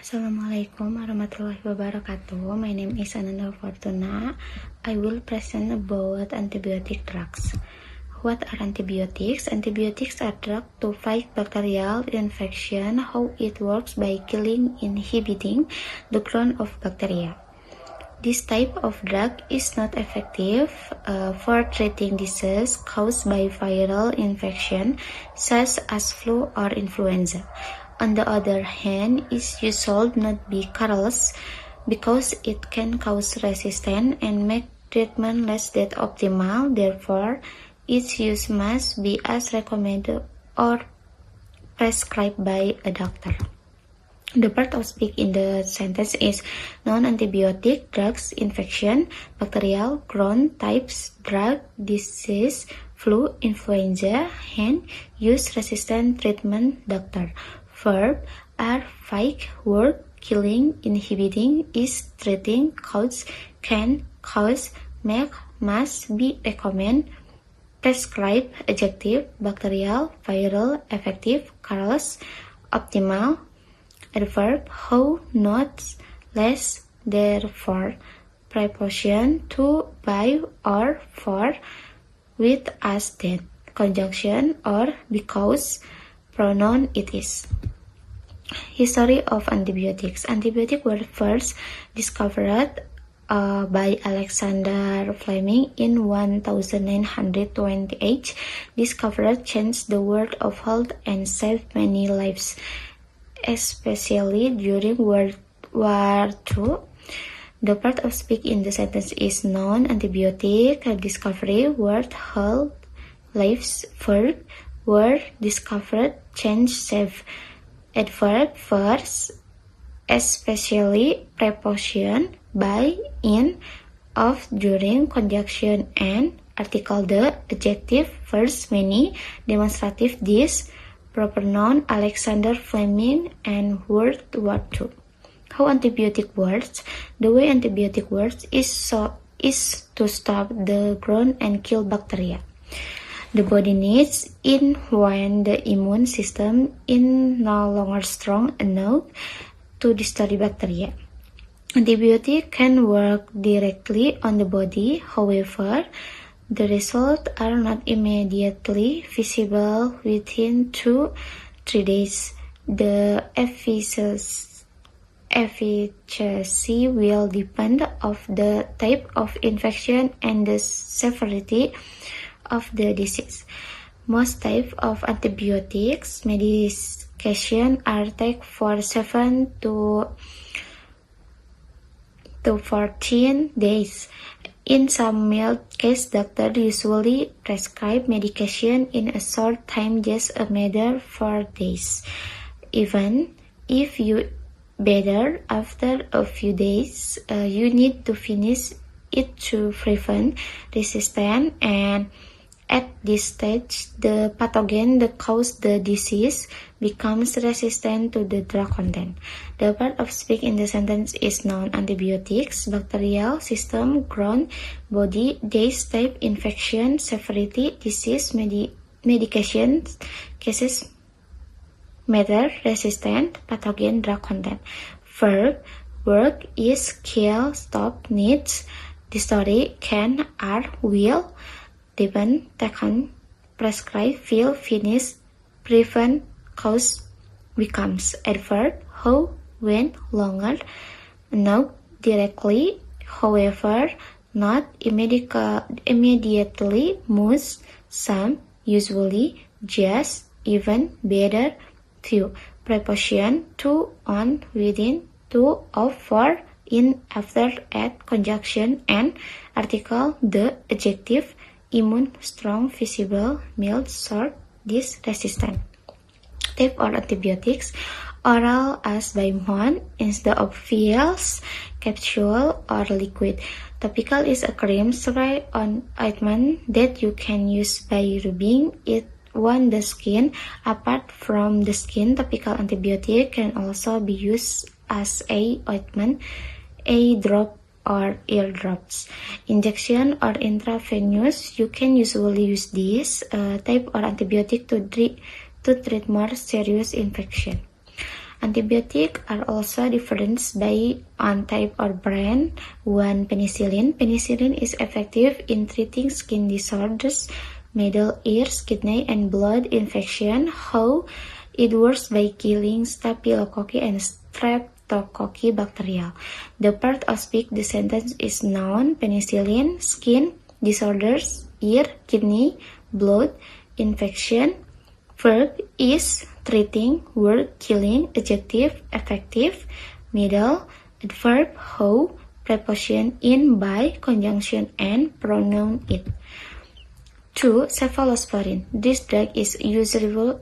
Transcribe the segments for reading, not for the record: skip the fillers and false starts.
Assalamualaikum warahmatullahi wabarakatuh. My name is Ananda Fortuna. I will present about antibiotic drugs. What are antibiotics? Antibiotics are drugs to fight bacterial infection. How it works by killing, inhibiting the growth of bacteria. This type of drug is not effective for treating diseases caused by viral infection, such as flu or influenza. On the other hand, its use should not be careless because it can cause resistance and make treatment less than optimal. Therefore, its use must be as recommended or prescribed by a doctor. The part of speak in the sentence is non-antibiotic drugs, infection, bacterial, grown types, drug, disease, flu, influenza, hand, use, resistant treatment, doctor. Verb are fight, work, killing, inhibiting, is, treating, cause, can, cause, make, must, be, recommend, prescribe, adjective, bacterial, viral, effective, careless, optimal. Adverb, how, not, less, therefore, preposition, to, by, or, for, with, as, that, conjunction, or, because, pronoun, it is. History of antibiotics. Antibiotics were first discovered by Alexander Fleming in 1928. Discovery changed the world of health and saved many lives, especially during World War II. The part of speak in the sentence is non-antibiotic discovery, word, health, lives, verb, word, discovered, change, save. Adverb, verse, especially, preposition, by, in, of, during, conjunction, and, article the, adjective, verse, many, demonstrative, this, proper noun, Alexander Fleming, and World War II. How antibiotic works? The way antibiotic works is to stop the growth and kill bacteria. The body needs in when the immune system is no longer strong enough to destroy bacteria. Antibiotics can work directly on the body, however, the results are not immediately visible within 2-3 days. The efficacy will depend on the type of infection and the severity of the disease. Most types of antibiotics medication are taken for 7 to 14 days. In some mild cases, doctors usually prescribe medication in a short time, just a matter for days. Even if you better after a few days, you need to finish it to prevent resistance, and at this stage, the pathogen that caused the disease becomes resistant to the drug content. The part of speak in the sentence is non-antibiotics, bacterial, system, grown, body, days, type, infection, severity, disease, medication, cases, matter, resistant, pathogen, drug content. Verb, work, is, kill, stop, needs, destroy, can, are, will, depend, taken, prescribe, feel, finish, prevent, cause, becomes. Adverb, how, when, longer, not directly, however, not immediately, most, some, usually, just, even, better, few. Preposition, to, on, within, to, of, for, in, after, at, conjunction, and, article, the, adjective, immune, strong, visible, mild, short, this, resistant. Type or antibiotics, oral as by mouth instead of pills, capsule, or liquid. Topical is a cream, spray, on ointment that you can use by rubbing it on the skin. Apart from the skin, topical antibiotic can also be used as a ointment, a drop, or ear drops. Injection or intravenous, you can usually use this type or antibiotic to treat more serious infection. Antibiotics are also different by on type or brand. 1. Penicillin. Penicillin is effective in treating skin disorders, middle ears, kidney, and blood infection. How? It works by killing Staphylococcus and Streptococcus bacteria. The part of speak the sentence is noun, penicillin, skin disorders, ear, kidney, blood infection. Verb is treating, word killing, adjective effective, middle, adverb how, preposition in, by, conjunction and, pronoun it. 2. Cephalosporin. This drug is usable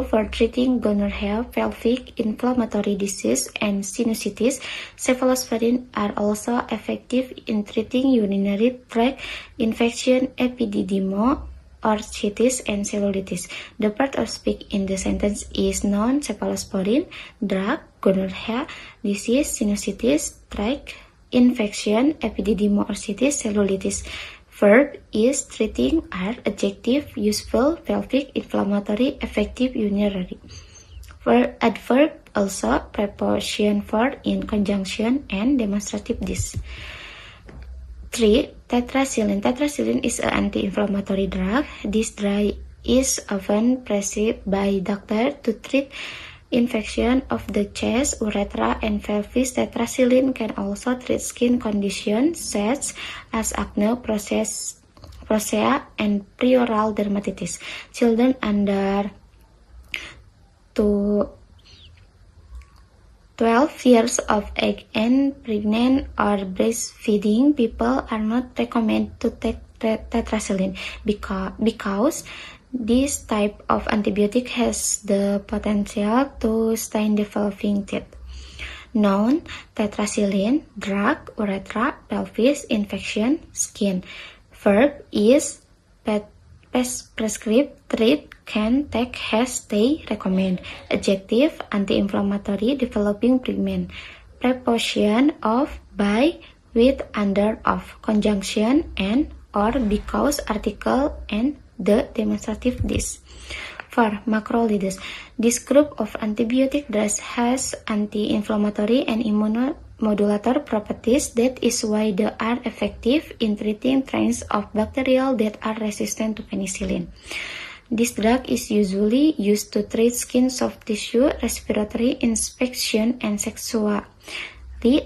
for treating gonorrhea, pelvic inflammatory disease, and sinusitis. Cephalosporin are also effective in treating urinary tract infection, epididymo-orchitis, and cellulitis. The part of speak in the sentence is noun, cephalosporin, drug, gonorrhea, disease, sinusitis, tract infection, epididymo-orchitis, cellulitis. Verb is treating are adjective, useful, pelvic, inflammatory, effective, urinary. Adverb also preposition for, in, conjunction, and demonstrative this. 3. Tetracycline. Tetracycline is an anti-inflammatory drug. This drug is often prescribed by doctor to treat infection of the chest, urethra, and pelvis. Tetracycline can also treat skin conditions such as acne, rosacea, and perioral dermatitis. Children under 12 years of age and pregnant or breastfeeding people are not recommended to take tetracycline because this type of antibiotic has the potential to stain developing teeth. Noun, tetracycline, drug, urethra, pelvis, infection, skin. Verb is prescribe, treat, can, take, has, stay, recommend. Adjective, anti-inflammatory, developing pregnant. Preposition of, by, with, under, of. Conjunction, and, or, because, article, and, the, demonstrative this. 4. Macrolides. This group of antibiotic drugs has anti-inflammatory and immunomodulator properties. That is why they are effective in treating strains of bacteria that are resistant to penicillin. This drug is usually used to treat skin, soft tissue, respiratory infection, and sexually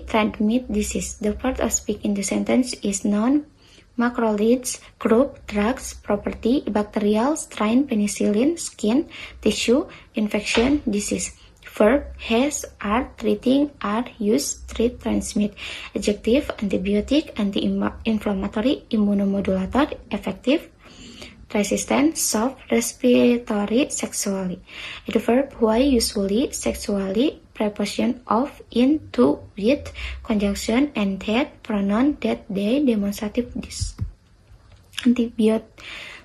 transmitted disease. The part of speak in the sentence is noun, macrolides, group, drugs, property, bacterial, strain, penicillin, skin, tissue, infection, disease. Verb, has, are, treating, are, use, treat, transmit. Adjective, antibiotic, anti-inflammatory, immunomodulator, effective, resistant, soft, respiratory, sexually. Adverb, why, usually, sexually, preposition of, in, to, with, conjunction, and that, pronoun, that, they, demonstrative this. Antibiotic.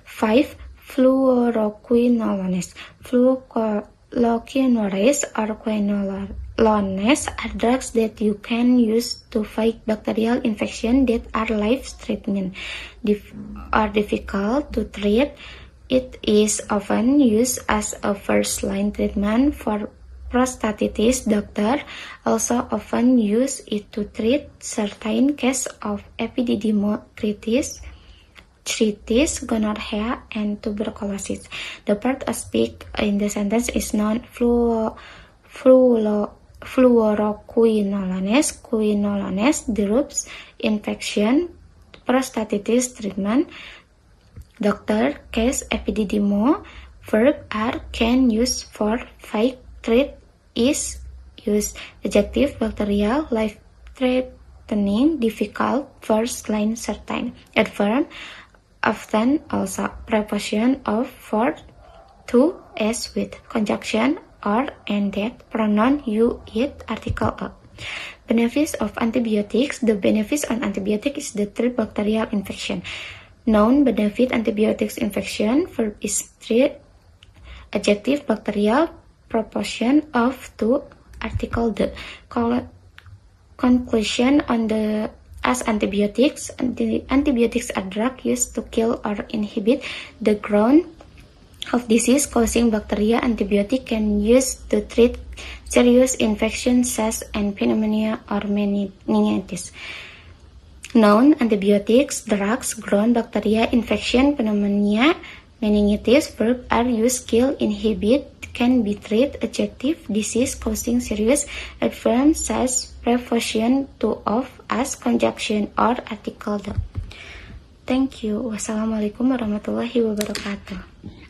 5. Fluoroquinolones. Fluoroquinolones or quinolones are drugs that you can use to fight bacterial infection that are life-threatening or difficult to treat. It is often used as a first-line treatment for prostatitis. Doctors also often use it to treat certain cases of epididymocritis, gonorrhea, and tuberculosis. The part of speak in the sentence is noun, fluoroquinolones, groups, infection, prostatitis treatment, doctor, case, epididymo. Verb, are, can, use, for, fight, treat, is, use. Adjective, bacterial, life-threatening, difficult, first line, certain. Adverb, often, also. Preposition of, for, to, as, with. Conjunction, or, and, that. Pronoun, you, it. Article, of. Benefits of antibiotics. The benefits on antibiotics is the treat bacterial infection. Noun, benefit antibiotics infection. Verb is treat. Adjective, bacterial, proportion of, to, article, the. Conclusion on the as antibiotics. Antibiotics are drugs used to kill or inhibit the growth of disease-causing bacteria, antibiotic can used to treat serious infections such as pneumonia or meningitis. Known antibiotics, drugs, ground bacteria infection, pneumonia, meningitis, verb are used kill, inhibit, can be treat adjective disease causing serious adverse such preposition to of as conjunction or article the. Thank you. Wassalamualaikum warahmatullahi wabarakatuh.